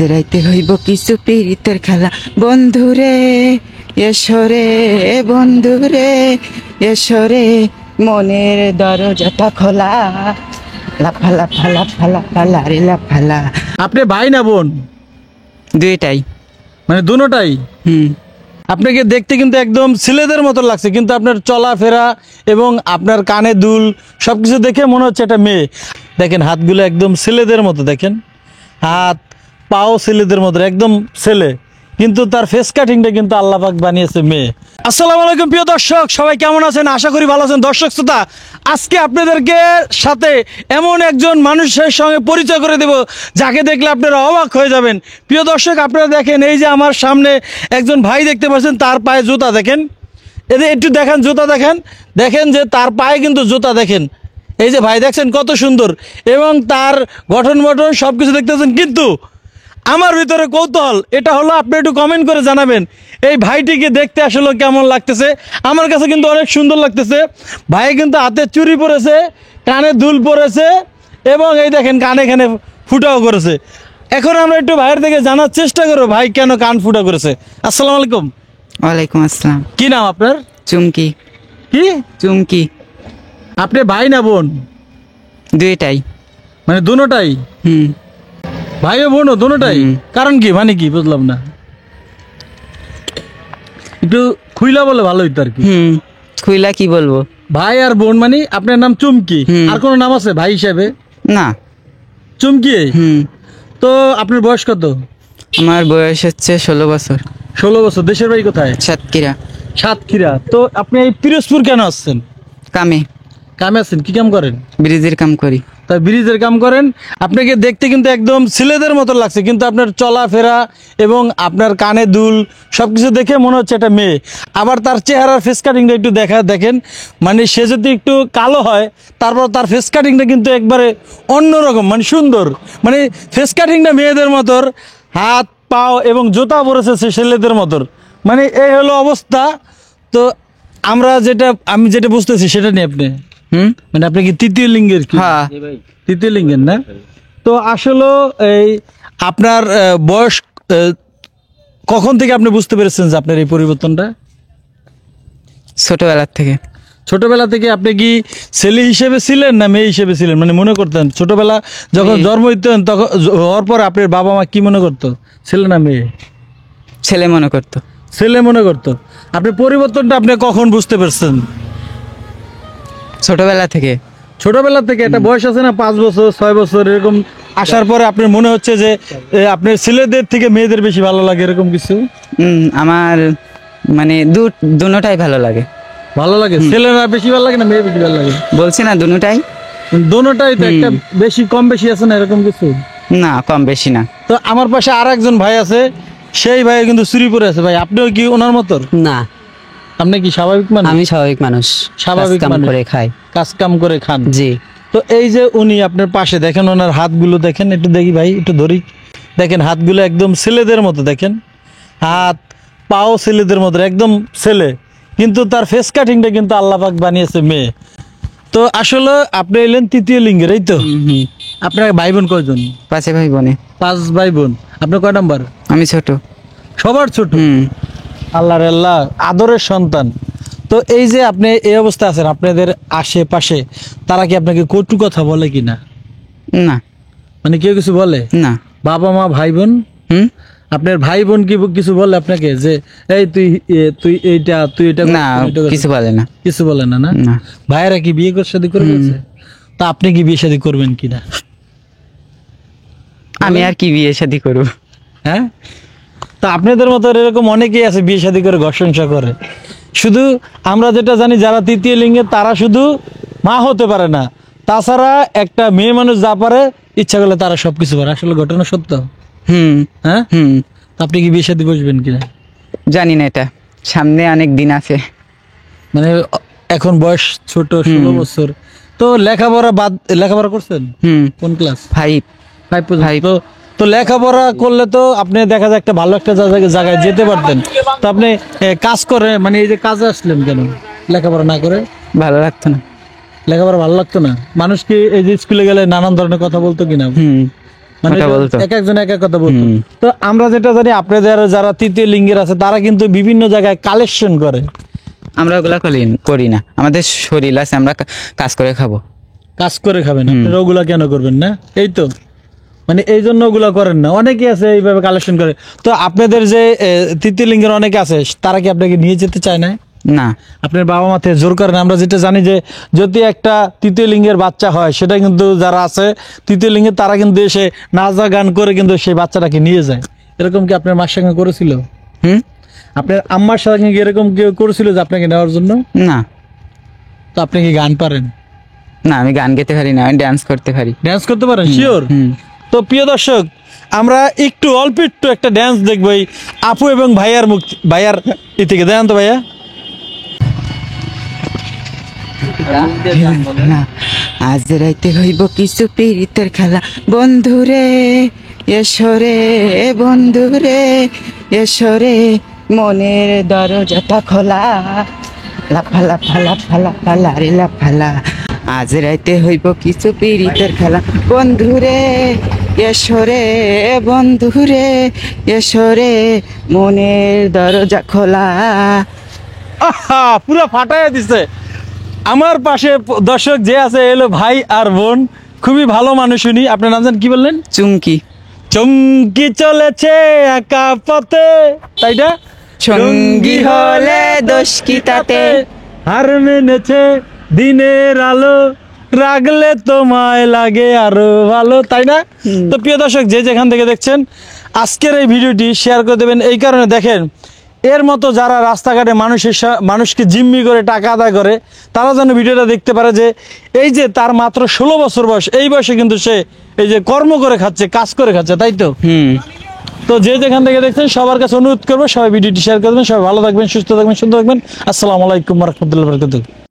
জেরাইতে হইব কিছু পীড়িতের খেলা, বন্ধুরে এসরে, বন্ধুরে এসরে, মনের দরজাটা খোলা, লাফালা ফালা ফালা ফালা রে লাফালা। আপনি ভাই না বোন? দুইটাই। মানে দুটোটাই? আপনাকে দেখতে কিন্তু একদম ছেলেদের মতো লাগছে, কিন্তু আপনার চলাফেরা এবং আপনার কানে দুল সবকিছু দেখে মনে হচ্ছে এটা মেয়ে। দেখেন হাতগুলো একদম ছেলেদের মতো, দেখেন হাত পাও ছেলেদের মতো, একদম ছেলে, কিন্তু তার ফেস কাটিংটা কিন্তু আল্লাহ পাক বানিয়েছে মেয়ে। আসসালামু আলাইকুম প্রিয় দর্শক, সবাই কেমন আছেন? আশা করি ভালো আছেন। দর্শক শ্রোতা, আজকে আপনাদেরকে সাথে এমন একজন মানুষের সঙ্গে পরিচয় করে দেব যাকে দেখলে আপনারা অবাক হয়ে যাবেন। প্রিয় দর্শক, আপনারা দেখেন এই যে আমার সামনে একজন ভাই দেখতে পাচ্ছেন, তার পায়ে জুতা দেখেন, এদের একটু দেখেন জুতা দেখেন, দেখেন যে তার পায়ে কিন্তু জুতা দেখেন। এই যে ভাই দেখছেন কত সুন্দর, এবং তার গঠন গঠন সব কিছু দেখতেছেন, কিন্তু আমার ভিতরে কৌতূহল, এটা হলো আপনি একটু কমেন্ট করে জানাবেন এই ভাইটিকে দেখতে আসলে কেমন লাগতেছে। আমার কাছে কিন্তু অনেক সুন্দর লাগতেছে। ভাই কিন্তু হাতে চুড়ি পরেছে, কানে দুল পরেছে, এবং এই দেখেন কানে এখানে ফুটাও করেছে। এখন আমরা একটু ভাইয়ের থেকে জানার চেষ্টা করবো ভাই কেন কান ফুটা করেছে। আসসালামু আলাইকুম। ওয়ালাইকুম আসসালাম। কি নাম আপনার? চুমকি। কি চুমকি। আপনি ভাই না বোন? দুইটাই। মানে দুটোটাই? ভাই ও বোন দুটোটাই? কারণ কি, মানে কি বুঝলাম না, একটু খুইলা বলে ভালো হইতো আর কি। খুইলা কি বলবো? ভাই আর বোন মানে আপনার নাম চুমকি, আর কোনো নাম আছে ভাই হিসেবে? না, চুমকি। তো আপনার বয়স কত? আমার বয়স হচ্ছে 16 বছর। 16 বছর। দেশের বাড়ি কোথায়? সাতক্ষীরা। সাতক্ষীরা। তো আপনি এই পিরোজপুর কেন আসছেন? কামে। কামে আছেন? কি কাম করেন? ব্রিজের কাম করি। তাই ব্রিজের কাম করেন। আপনাকে দেখতে কিন্তু একদম ছেলেদের মতো লাগছে, কিন্তু আপনার চলাফেরা এবং আপনার কানে দুল সবকিছু দেখে মনে হচ্ছে এটা মেয়ে। আবার তার চেহারার ফেস কাটিংটা একটু দেখেন, মানে সে যদি একটু কালো হয় তারপর তার ফেস কাটিংটা কিন্তু একবারে অন্যরকম, মানে সুন্দর, মানে ফেস কাটিংটা মেয়েদের মতোর, হাত পাও এবং জুতা পরেছে সে ছেলেদের মতোর, মানে এই হলো অবস্থা। তো আমি যেটা বুঝতেছি সেটা নিয়ে আপনি মানে আপনি কি তৃতীয় লিঙ্গের? কি তৃতীয় লিঙ্গের না? তো আসলে এই আপনার বয়স কখন থেকে আপনি বুঝতে পেরেছেন যে আপনার এই পরিবর্তনটা? ছোটবেলার থেকে। ছোটবেলা থেকে আপনি কি ছেলে হিসেবে ছিলেন না মেয়ে হিসেবে ছিলেন, মানে মনে করতেন ছোটবেলা যখন জন্ম হইতেন তখন হওয়ার পর আপনার বাবা মা কি মনে করতো, ছেলে না মেয়ে? ছেলে মনে করতো। ছেলে মনে করতো। আপনি পরিবর্তনটা আপনি কখন বুঝতে পারছেন? ছোটবেলা থেকে। ছোটবেলা থেকে? একটা বয়স আছে না, 5 বছর 6 বছর এরকম আসার পরে আপনার মনে হচ্ছে যে আপনার ছেলেদের থেকে মেয়েদের বেশি ভালো লাগে, এরকম কিছু? আমার মানে দুটোটাই ভালো লাগে। ভালো লাগে? ছেলেরা বেশি ভালো লাগে না মেয়ে বেশি ভালো লাগে? বলছি না, দুটোটাই। দুটোটাই তো, একটা বেশি কম বেশি আছে না এরকম কিছু? না, কম বেশি না। তো আমার পাশে আর একজন ভাই আছে, সেই ভাই কিন্তু চুরি পরে আছে। ভাই আপনিও কি ওনার মতো? না। আপনি কি স্বাভাবিক মানুষ? আমি স্বাভাবিক মানুষ। স্বাভাবিক কাজ কাম মানুষ। করে খাই। কাজ কাম করে খান? জি। তো এই যে উনি আপনার পাশে, দেখেন ওনার হাতগুলো দেখেন, একটু দেখি ভাই, একটু ধরি, দেখেন হাতগুলো একদম ছেলেদের মতো, দেখেন হাত পাও ছেলেদের মতো, একদম ছেলে, কিন্তু তার ফেস কাটিংটা কিন্তু আল্লাহ পাক বানিয়েছে মেয়ে। তো আসলে আপনি এলেন তৃতীয় লিঙ্গের, এই তো? আপনার ভাই বোন কয়জন? 5 ভাই বোনে। 5 ভাই বোন। আপনি কয় নাম্বার? আমি ছোট। সবার ছোট? আল্লাহর আল্লাহ, আদরের সন্তান। তো এই যে আপনি এই অবস্থা আছেন, আপনাদের আশেপাশে তারা কি আপনাকে কটু কথা বলে কিনা? না। মানে কেউ কিছু বলে না। বাবা মা ভাই বোন? আপনার ভাই বোন কি কিছু বলে আপনাকে যে এই তুই এইটা তুই এটা? না, কিছু বলে না। কিছু বলে না? না। ভাইয়েরা কি বিয়ে শাদী করে ফেলছে? তা আপনি কি বিয়ে শাদী করবেন কিনা? আমি আর কি বিয়ে শাদী করব? হ্যাঁ, তা আপনাদের মতো এরকম অনেকেই আছে বিয়ে শাদী করে ঘর সংসার করে। শুধু আমরা যেটা জানি, যারা তৃতীয় লিঙ্গের তারা শুধু মা হতে পারে না, তাছাড়া একটা মেয়ে মানুষ যা পারে ইচ্ছা করলে তারা সবকিছু পারে। আসলে ঘটনা সত্য। হ্যাঁ। আপনি কি বিয়ে শাদী বসবেন কিনা? জানি না, এটা সামনে অনেক দিন আছে। মানে এখন বয়স ছোট, 16 বছর। তো লেখাপড়া করছেন? কোন ক্লাস? 5 পর্যন্ত। তো লেখাপড়া করলে তো আপনি দেখা যায় একটা ভালো একটা জায়গায় যেতে পারতেন। তো আপনি কাজ করে, মানে এই যে কাজে আসলেন কেন লেখাপড়া না করে? ভালো লাগতো না। লেখাপড়া ভালো লাগতো না? মানুষ কি এই যে স্কুলে গেলে নানান ধরনের কথা বলতো কিনা? মানে ওটা বলতো। এক একজন এক এক কথা বলতো। তো আমরা যেটা জানি আপনাদের যারা তৃতীয় লিঙ্গের আছে তারা কিন্তু বিভিন্ন জায়গায় কালেকশন করে। আমরা ওগুলা করি না, আমাদের শরীর আছে, আমরা কাজ করে খাবো। কাজ করে খাবেন, আপনারা ওগুলা কেন করবেন না? এই তো মানে এই জন্য ওগুলা করেন না। অনেকে আছে এইভাবে কালেকশন করে। তো আপনাদের যে তৃতীয় লিঙ্গের অনেকে আছে তারা কি আপনাকে নিয়ে যেতে চায় না? না, আপনার বাবা মাতে জোর করেন? আমরা যেটা জানি যে যদি একটা তৃতীয় লিঙ্গের বাচ্চা হয় সেটা কিন্তু যারা আছে তৃতীয় লিঙ্গের তারা কিন্তু এসে নাচা গান করে কিন্তু সেই বাচ্চাটাকে নিয়ে যায়। এরকম কি আপনার মার সঙ্গে করেছিল? আপনার আম্মার সঙ্গে কি এরকম কেউ করেছিল যে আপনাকে নেওয়ার জন্য? না, তো আপনি কি গান পারেন? না, আমি গান গেতে পারি না, আমি ডান্স করতে পারি। ড্যান্স করতে পারেন? শিওর? তো প্রিয় দর্শক, আমরা একটু অল্প একটু একটা ড্যান্স দেখবো এই আপু এবং ভাইয়ার ভাইয়ার থেকে। দেন তো ভাইয়া। না, আজ রাইতে হইব কিছু পীড়িতের খেলা, বন্ধুরে এসরে, বন্ধুরে এসরে, মনের দরজাটা খোলা, লাফালা ফালা ফালা ফালা রে লাফালা। আজ রাইতে হইব কিছু পীড়িতের খেলা, বন্ধুরে এসরে, বন্ধুরে এসরে, মনের দরজা খোলা। আহা, পুরো ফাটাইয়া দিছে। আমার পাশে দর্শক যে আছে এলো ভাই আর বোন, খুবই ভালো মানুষ উনি। আপনার নাম জানেন কি বললেন? চুমকি। চমকি চলেছে একা পথে, তাইটা? সঙ্গী হলে দোষ কি তাতে? হার মেনেছে দিনের আলো, রাগলে তোমায় লাগে আরো ভালো, তাই না? তো প্রিয় দর্শক, যে যেখান থেকে দেখছেন আজকের এই ভিডিওটি শেয়ার করে দেবেন। এই কারণে দেখেন, এর মতো যারা রাস্তাঘাটে মানুষকে জিম্মি করে টাকা আদায় করে তারা যেন ভিডিওটা দেখতে পারে যে এই যে তার মাত্র 16 বছর বয়স, এই বয়সে কিন্তু সে এই যে কর্ম করে খাচ্ছে, কাজ করে খাচ্ছে, তাই তো? তো যে যেখান থেকে দেখছেন সবার কাছে অনুরোধ করবো সবাই ভিডিওটি শেয়ার করবেন। সবাই ভালো থাকবেন, সুস্থ থাকবেন, সুন্দর থাকবেন। আসসালামু আলাইকুম ওয়া রাহমাতুল্লাহি ওয়া বারাকাতুহু।